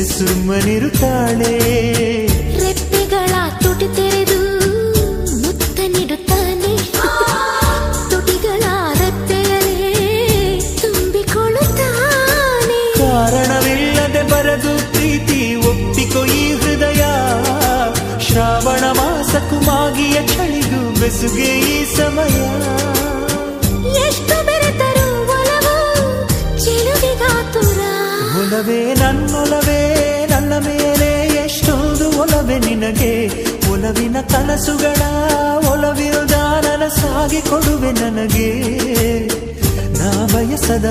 ಸುಮ್ಮನಿರುತ್ತಾಳೆ. ರೆಪ್ಪೆಗಳ ತುಟಿ ತೆರೆದು ಮುತ್ತ ನೀಡುತ್ತಾನೆ. ತುಟಿಗಳ ರೆಪ್ಪೆಯಲ್ಲೇ ತುಂಬಿಕೊಳ್ಳುತ್ತಾನೆ. ಕಾರಣವಿಲ್ಲದೆ ಬರದು ಪ್ರೀತಿ ಒಪ್ಪಿಕೊ ಈ ಹೃದಯ. ಶ್ರಾವಣ ಮಾಸಕ್ಕೂ ಮಾಗಿಯ ಚಳಿಗೂ ಬೆಸುಗೆ ಈ ಸಮಯ. ಎಷ್ಟು ಬೆರೆತರೂ ಒಲವು ಚೆಲುವಿಗಾತುರ. ಒಲವೇ ನನ್ನೊಲವೇ ನನ್ನ ಮೇಲೆ ಎಷ್ಟೊಂದು ಒಲವೇ ನಿನಗೆ. ಒಲವಿನ ಕನಸುಗಳ ಒಲವಿರುದ ನನಸಾಗಿ ಕೊಡುವೆ ನನಗೆ. ನಾ ಬಯಸದ